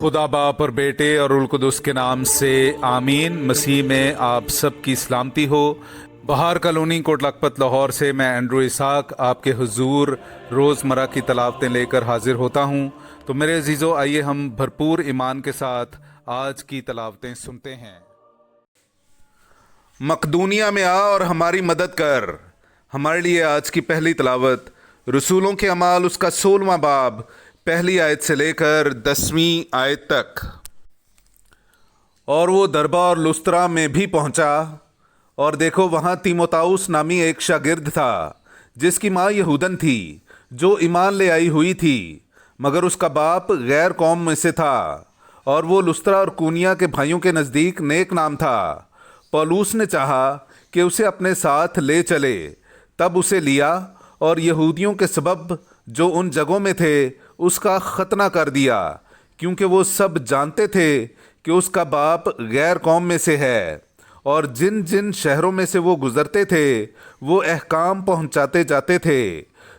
खुदा बाप और बेटे और रुल कुदुस के नाम से आमीन। मसीह में आप सब की सलामती हो। बहार कॉलोनी कोट लखपत लाहौर से मैं एंड्रू इसाक आपके हुजूर रोज़मर्रा की तलावतें लेकर हाजिर होता हूँ। तो मेरे अजीज़ों, आइए हम भरपूर ईमान के साथ आज की तलावतें सुनते हैं। मकदूनिया में आ और हमारी मदद कर। हमारे लिए आज की पहली तलावत रसूलों के अमाल उसका 16वां बाब पहली आयत से लेकर 10वीं आयत तक। और वो दरबा और लुस्त्रा में भी पहुंचा, और देखो वहां तीमोथाउस नामी एक शागिर्द था जिसकी माँ यहूदन थी, जो ईमान ले आई हुई थी, मगर उसका बाप गैर कौम में से था। और वो लुस्त्रा और कूनिया के भाइयों के नज़दीक नेक नाम था। पौलुस ने चाहा कि उसे अपने साथ ले चले, तब उसे लिया और यहूदियों के सबब जो उन जगहों में थे उसका खतना कर दिया, क्योंकि वो सब जानते थे कि उसका बाप गैर कौम में से है। और जिन जिन शहरों में से वो गुजरते थे वो अहकाम पहुंचाते जाते थे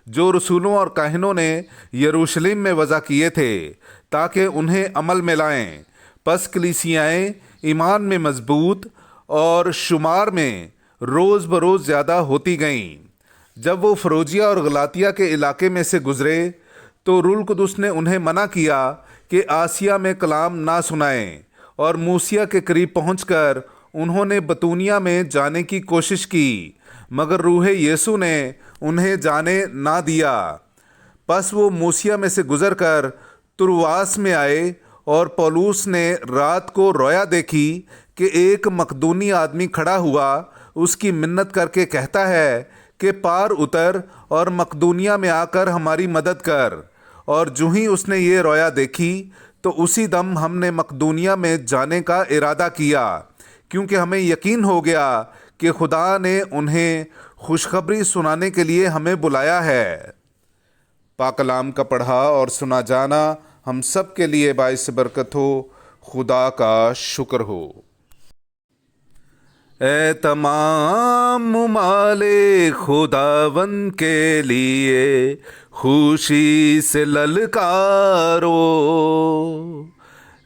जो रसूलों और काहिनों ने यरूशलेम में वज़ा किए थे, ताकि उन्हें अमल में लाएं। पस कलीसियाएँ ईमान में मजबूत और शुमार में रोज़ बरोज़ ज़्यादा होती गईं। जब वो फरोजिया और गलातिया के इलाके में से गुजरे तो रूल कुदुस ने उन्हें मना किया कि आसिया में कलाम ना सुनाएं, और मूसिया के करीब पहुंचकर उन्होंने बतूनिया में जाने की कोशिश की, मगर रूह यीशु ने उन्हें जाने ना दिया। बस वो मूसिया में से गुजरकर तुरवास में आए, और पौलुस ने रात को रोया देखी कि एक मकदूनी आदमी खड़ा हुआ उसकी मिन्नत करके कहता है कि पार उतर और मकदूनिया में आकर हमारी मदद कर। और जो ही उसने ये रोया देखी तो उसी दम हमने मकदूनिया में जाने का इरादा किया, क्योंकि हमें यकीन हो गया कि खुदा ने उन्हें खुशखबरी सुनाने के लिए हमें बुलाया है। पाक कलाम का पढ़ा और सुना जाना हम सब के लिए बाइस बरकत हो। खुदा का शुक्र हो। ए तमाम मुमाले खुदावन के लिए खुशी से ललकारो।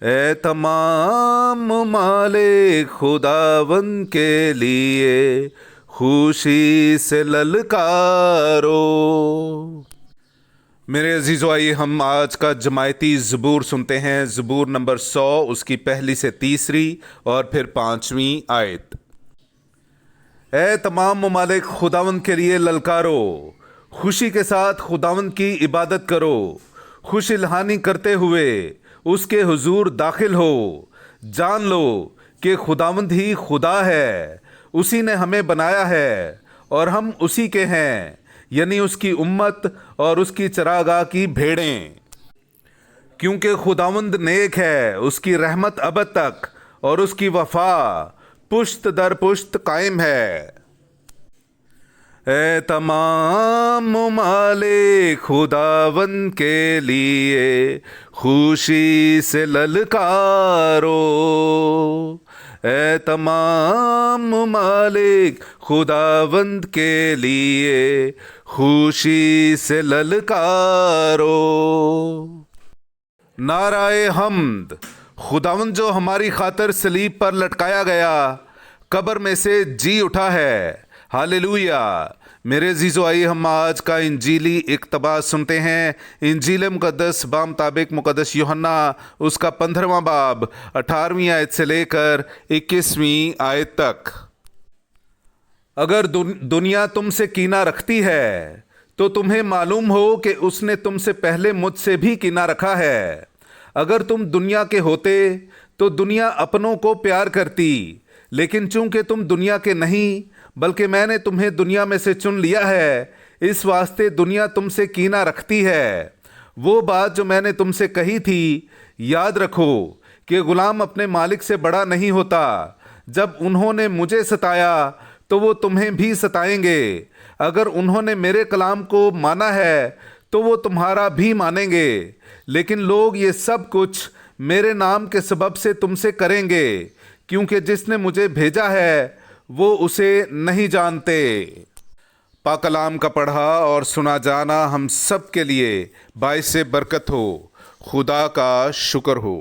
ए तमाम मुमाले खुदावन के लिए खुशी से ललकारो। मेरे अजीज़ों, आइए हम आज का जमायती ज़बूर सुनते हैं। ज़बूर नंबर 100, उसकी पहली से तीसरी और फिर 5वीं आयत। ए तमाम ममालिक खुदावंद के लिए ललकारो, खुशी के साथ खुदावंद की इबादत करो, खुश इल्हानी करते हुए उसके हुजूर दाखिल हो। जान लो कि खुदावंद ही खुदा है, उसी ने हमें बनाया है और हम उसी के हैं, यानी उसकी उम्मत और उसकी चरागाह की भेड़ें। क्योंकि खुदावंद नेक है, उसकी रहमत अबद तक और उसकी वफा पुश्त दर पुश्त कायम है। ए तमाम माले खुदावंद के लिए खुशी से ललकारो। ए तमाम मालिक खुदावंद के लिए खुशी से ललकारो। नाराए हम्द, खुदावंद जो हमारी खातिर सलीब पर लटकाया गया कब्र में से जी उठा है। हालेलुया। मेरे अजीज़ों, आइए हम आज का इंजीली इक़्तिबास सुनते हैं। इंजील मुक़द्दस बामुताबिक मुक़द्दस यूहन्ना उसका 15वां बाब 18वीं आयत से लेकर 21वीं आयत तक। अगर दुनिया तुमसे कीना रखती है तो तुम्हें मालूम हो कि उसने तुमसे पहले मुझसे भी कीना रखा है। अगर तुम दुनिया के होते तो दुनिया अपनों को प्यार करती, लेकिन चूंकि तुम दुनिया के नहीं बल्कि मैंने तुम्हें दुनिया में से चुन लिया है, इस वास्ते दुनिया तुमसे कीना रखती है। वो बात जो मैंने तुमसे कही थी याद रखो कि गुलाम अपने मालिक से बड़ा नहीं होता। जब उन्होंने मुझे सताया तो वो तुम्हें भी सताएंगे। अगर उन्होंने मेरे कलाम को माना है तो वो तुम्हारा भी मानेंगे। लेकिन लोग ये सब कुछ मेरे नाम के सबब से तुमसे करेंगे, क्योंकि जिसने मुझे भेजा है वो उसे नहीं जानते। पाक कलाम का पढ़ा और सुना जाना हम सब के लिए बाइस बरकत हो। खुदा का शुक्र हो।